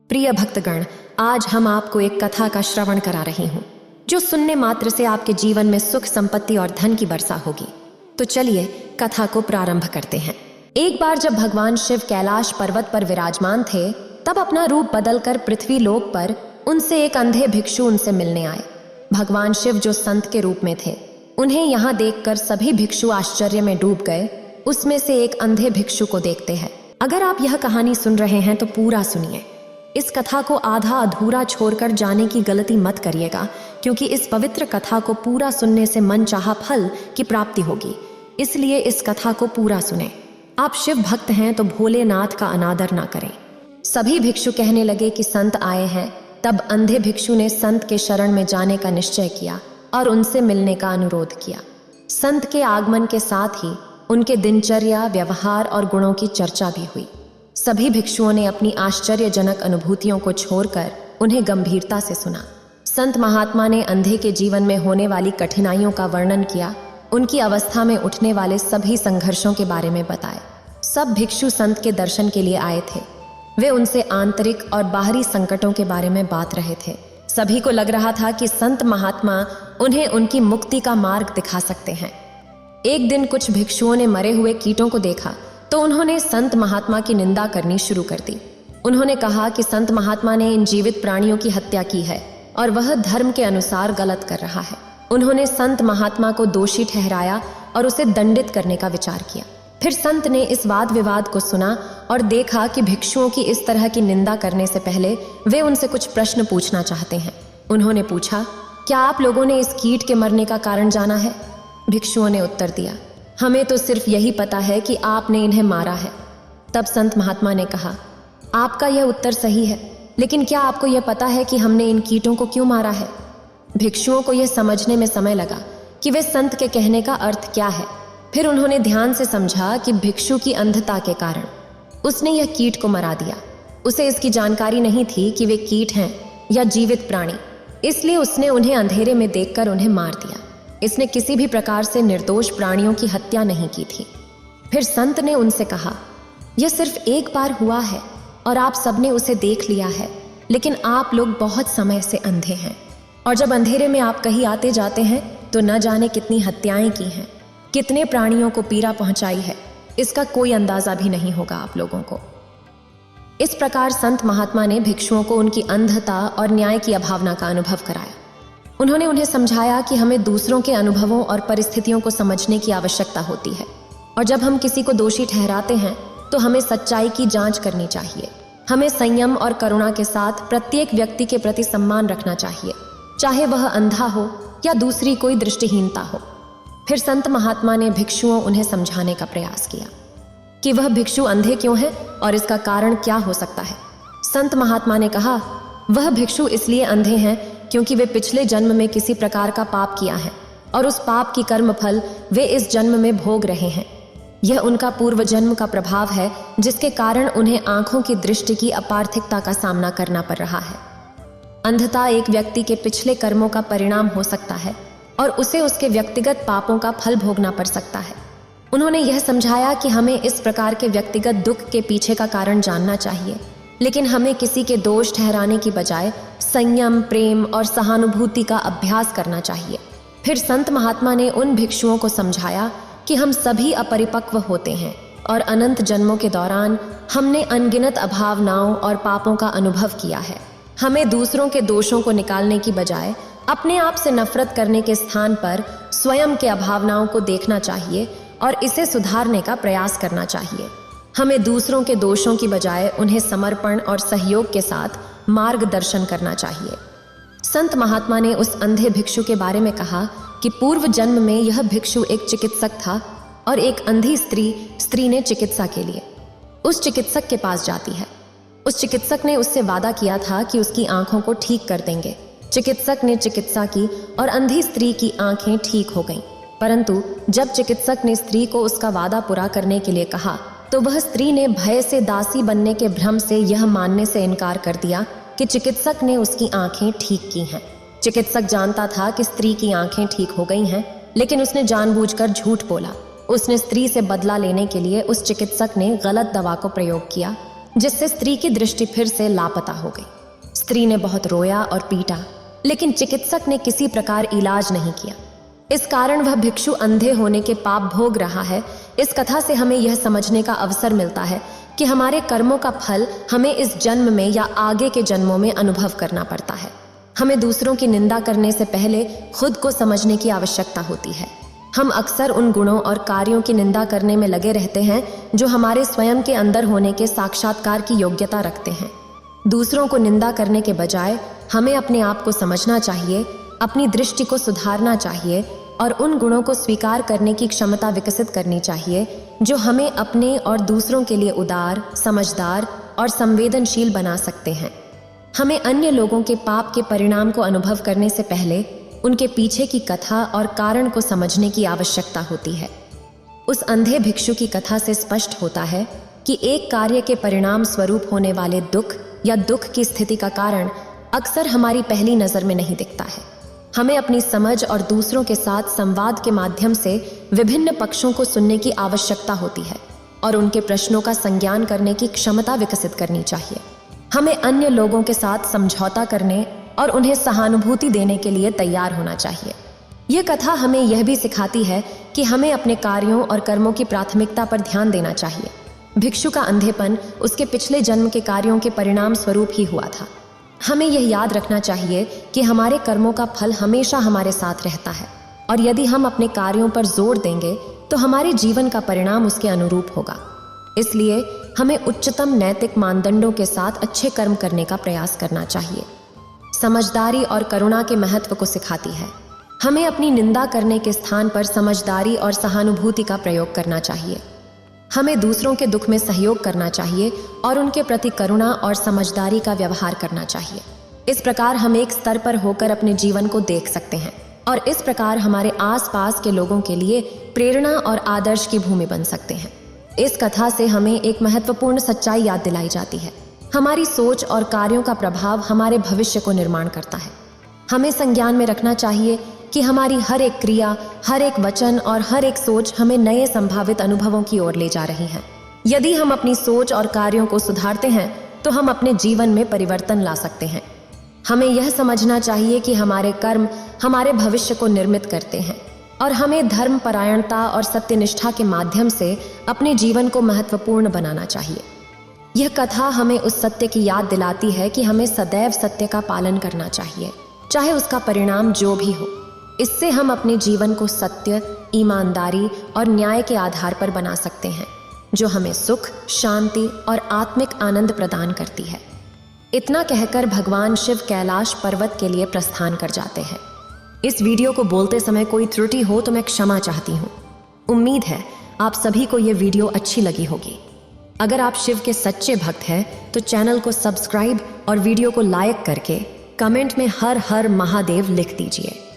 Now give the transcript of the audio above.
प्रिय भक्तगण, आज हम आपको एक कथा का श्रवण करा रही हूँ जो सुनने मात्र से आपके जीवन में सुख, संपत्ति और धन की वर्षा होगी। तो चलिए कथा को प्रारंभ करते हैं। एक बार जब भगवान शिव कैलाश पर्वत पर विराजमान थे, तब अपना रूप बदलकर पृथ्वी लोक पर उनसे एक अंधे भिक्षु उनसे मिलने आए। भगवान शिव जो संत के रूप में थे, उन्हें यहाँ देखकर सभी भिक्षु आश्चर्य में डूब गए। उसमें से एक अंधे भिक्षु को देखते हैं। अगर आप यह कहानी सुन रहे हैं तो पूरा सुनिए। इस कथा को आधा अधूरा छोड़कर जाने की गलती मत करिएगा, क्योंकि इस पवित्र कथा को पूरा सुनने से मनचाहा फल की प्राप्ति होगी। इसलिए इस कथा को पूरा सुने। आप शिव भक्त हैं तो भोलेनाथ का अनादर ना करें। सभी भिक्षु कहने लगे कि संत आए हैं। तब अंधे भिक्षु ने संत के शरण में जाने का निश्चय किया और उनसे मिलने का अनुरोध किया। संत के आगमन के साथ ही उनके दिनचर्या, व्यवहार और गुणों की चर्चा भी हुई। सभी भिक्षुओं ने अपनी आश्चर्यजनक अनुभूतियों को छोड़कर उन्हें गंभीरता से सुना। संत महात्मा ने अंधे के जीवन में होने वाली कठिनाइयों का वर्णन किया। उनकी अवस्था में उठने वाले सभी संघर्षों के बारे में बताए। सब भिक्षु संत के दर्शन के लिए आए थे। वे उनसे आंतरिक और बाहरी संकटों के बारे में बात रहे थे। सभी को लग रहा था कि संत महात्मा उन्हें उनकी मुक्ति का मार्ग दिखा सकते हैं। एक दिन कुछ भिक्षुओं ने मरे हुए कीटों को देखा तो उन्होंने संत महात्मा की निंदा करनी शुरू कर दी। उन्होंने कहा कि संत महात्मा ने इन जीवित प्राणियों की हत्या की है और वह धर्म के अनुसार गलत कर रहा है। उन्होंने संत महात्मा को दोषी ठहराया और उसे दंडित करने का विचार किया। फिर संत ने इस वाद विवाद को सुना और देखा कि भिक्षुओं की इस तरह की निंदा करने से पहले वे उनसे कुछ प्रश्न पूछना चाहते हैं। उन्होंने पूछा, क्या आप लोगों ने इस कीट के मरने का कारण जाना है? भिक्षुओं ने उत्तर दिया, हमें तो सिर्फ यही पता है कि आपने इन्हें मारा है। तब संत महात्मा ने कहा, आपका यह उत्तर सही है, लेकिन क्या आपको यह पता है कि हमने इन कीटों को क्यों मारा है? भिक्षुओं को यह समझने में समय लगा कि वे संत के कहने का अर्थ क्या है। फिर उन्होंने ध्यान से समझा कि भिक्षु की अंधता के कारण उसने यह कीट को मरा दिया। उसे इसकी जानकारी नहीं थी कि वे कीट हैं या जीवित प्राणी, इसलिए उसने उन्हें अंधेरे में देखकर उन्हें मार दिया। इसने किसी भी प्रकार से निर्दोष प्राणियों की हत्या नहीं की थी। फिर संत ने उनसे कहा, यह सिर्फ एक बार हुआ है और आप सबने उसे देख लिया है, लेकिन आप लोग बहुत समय से अंधे हैं और जब अंधेरे में आप कहीं आते जाते हैं तो न जाने कितनी हत्याएं की हैं, कितने प्राणियों को पीड़ा पहुंचाई है, इसका कोई अंदाजा भी नहीं होगा आप लोगों को। इस प्रकार संत महात्मा ने भिक्षुओं को उनकी अंधता और न्याय की अभावना का अनुभव कराया। उन्होंने उन्हें समझाया कि हमें दूसरों के अनुभवों और परिस्थितियों को समझने की आवश्यकता होती है, और जब हम किसी को दोषी ठहराते हैं तो हमें सच्चाई की जांच करनी चाहिए। हमें संयम और करुणा के साथ प्रत्येक व्यक्ति के प्रति सम्मान रखना चाहिए, चाहे वह अंधा हो या दूसरी कोई दृष्टिहीनता हो। फिर संत महात्मा ने भिक्षुओं उन्हें समझाने का प्रयास किया कि वह भिक्षु अंधे क्यों है और इसका कारण क्या हो सकता है। संत महात्मा ने कहा, वह भिक्षु इसलिए अंधे हैं क्योंकि वे पिछले जन्म में किसी प्रकार का पाप किया है और उस पाप की कर्म फल वे इस जन्म में भोग रहे हैं। यह उनका पूर्व जन्म का प्रभाव है, जिसके कारण उन्हें आंखों की दृष्टि की अपार्थिकता का सामना करना पड़ रहा है। अंधता एक व्यक्ति के पिछले कर्मों का परिणाम हो सकता है और उसे उसके व्यक्तिगत पापों का फल भोगना पड़ सकता है। उन्होंने यह समझाया कि हमें इस प्रकार के व्यक्तिगत दुख के पीछे का कारण जानना चाहिए, लेकिन हमें किसी के दोष ठहराने की बजाय संयम, प्रेम और सहानुभूति का अभ्यास करना चाहिए। फिर संत महात्मा ने उन भिक्षुओं को समझाया कि हम सभी अपरिपक्व होते हैं और अनंत जन्मों के दौरान हमने अनगिनत अभावनाओं और पापों का अनुभव किया है। हमें दूसरों के दोषों को निकालने की बजाय अपने आप से नफरत करने के स्थान पर स्वयं के अभावनाओं को देखना चाहिए और इसे सुधारने का प्रयास करना चाहिए। हमें दूसरों के दोषों की बजाय उन्हें समर्पण और सहयोग के साथ मार्गदर्शन करना चाहिए। संत महात्मा ने उस अंधे भिक्षु के बारे में कहा कि पूर्व जन्म में यह भिक्षु एक चिकित्सक था और एक अंधी स्त्री ने चिकित्सा के लिए उस चिकित्सक के पास जाती है। उस चिकित्सक ने उससे वादा किया था कि उसकी आंखों को ठीक कर देंगे। चिकित्सक ने चिकित्सा की और अंधी स्त्री की आंखें ठीक हो गईं। परंतु जब चिकित्सक ने स्त्री को उसका वादा पूरा करने के लिए कहा तो वह स्त्री ने भय से दासी बनने के भ्रम से यह मानने से इनकार कर दिया कि चिकित्सक ने उसकी आंखें ठीक की हैं। चिकित्सक जानता था कि स्त्री की आंखें ठीक हो गई हैं, लेकिन उसने जानबूझकर झूठ बोला। उसने स्त्री से बदला लेने के लिए उस चिकित्सक ने गलत दवा को प्रयोग किया जिससे स्त्री की दृष्टि फिर से लापता हो गई। स्त्री ने बहुत रोया और पीटा, लेकिन चिकित्सक ने किसी प्रकार इलाज नहीं किया। इस कारण वह भिक्षु अंधे होने के पाप भोग रहा है। इस कथा से हमें यह समझने का अवसर मिलता है कि हमारे कर्मों का फल हमें इस जन्म में या आगे के जन्मों में अनुभव करना पड़ता है। हमें दूसरों की निंदा करने से पहले खुद को समझने की आवश्यकता होती है। हम अक्सर उन गुणों और कार्यों की निंदा करने में लगे रहते हैं जो हमारे स्वयं के अंदर होने के साक्षात्कार की योग्यता रखते हैं। दूसरों को निंदा करने के बजाय हमें अपने आप को समझना चाहिए, अपनी दृष्टि को सुधारना चाहिए और उन गुणों को स्वीकार करने की क्षमता विकसित करनी चाहिए जो हमें अपने और दूसरों के लिए उदार, समझदार और संवेदनशील बना सकते हैं। हमें अन्य लोगों के पाप के परिणाम को अनुभव करने से पहले उनके पीछे की कथा और कारण को समझने की आवश्यकता होती है। उस अंधे भिक्षु की कथा से स्पष्ट होता है कि एक कार्य के परिणाम स्वरूप होने वाले दुख या दुख की स्थिति का कारण अक्सर हमारी पहली नजर में नहीं दिखता है। हमें अपनी समझ और दूसरों के साथ संवाद के माध्यम से विभिन्न पक्षों को सुनने की आवश्यकता होती है और उनके प्रश्नों का संज्ञान करने की क्षमता विकसित करनी चाहिए। हमें अन्य लोगों के साथ समझौता करने और उन्हें सहानुभूति देने के लिए तैयार होना चाहिए। यह कथा हमें यह भी सिखाती है कि हमें अपने कार्यों और कर्मों की प्राथमिकता पर ध्यान देना चाहिए। भिक्षु का अंधेपन उसके पिछले जन्म के कार्यों के परिणाम स्वरूप ही हुआ था। हमें यह याद रखना चाहिए कि हमारे कर्मों का फल हमेशा हमारे साथ रहता है और यदि हम अपने कार्यों पर जोर देंगे तो हमारे जीवन का परिणाम उसके अनुरूप होगा। इसलिए हमें उच्चतम नैतिक मानदंडों के साथ अच्छे कर्म करने का प्रयास करना चाहिए। समझदारी और करुणा के महत्व को सिखाती है। हमें अपनी निंदा करने के स्थान पर समझदारी और सहानुभूति का प्रयोग करना चाहिए। हमें दूसरों के दुख में सहयोग करना चाहिए और उनके प्रति करुणा और समझदारी का व्यवहार करना चाहिए। इस प्रकार हम एक स्तर पर होकर अपने जीवन को देख सकते हैं और इस प्रकार हमारे आसपास के लोगों के लिए प्रेरणा और आदर्श की भूमि बन सकते हैं। इस कथा से हमें एक महत्वपूर्ण सच्चाई याद दिलाई जाती है। हमारी सोच और कार्यों का प्रभाव हमारे भविष्य को निर्माण करता है। हमें संज्ञान में रखना चाहिए कि हमारी हर एक क्रिया, हर एक वचन और हर एक सोच हमें नए संभावित अनुभवों की ओर ले जा रही है। यदि हम अपनी सोच और कार्यों को सुधारते हैं तो हम अपने जीवन में परिवर्तन ला सकते हैं। हमें यह समझना चाहिए कि हमारे कर्म हमारे भविष्य को निर्मित करते हैं और हमें धर्म परायणता और सत्यनिष्ठा के माध्यम से अपने जीवन को महत्वपूर्ण बनाना चाहिए। यह कथा हमें उस सत्य की याद दिलाती है कि हमें सदैव सत्य का पालन करना चाहिए, चाहे उसका परिणाम जो भी हो। इससे हम अपने जीवन को सत्य, ईमानदारी और न्याय के आधार पर बना सकते हैं, जो हमें सुख, शांति और आत्मिक आनंद प्रदान करती है। इतना कहकर भगवान शिव कैलाश पर्वत के लिए प्रस्थान कर जाते हैं। इस वीडियो को बोलते समय कोई त्रुटि हो तो मैं क्षमा चाहती हूँ। उम्मीद है आप सभी को यह वीडियो अच्छी लगी होगी। अगर आप शिव के सच्चे भक्त हैं तो चैनल को सब्सक्राइब और वीडियो को लाइक करके कमेंट में हर हर महादेव लिख दीजिए।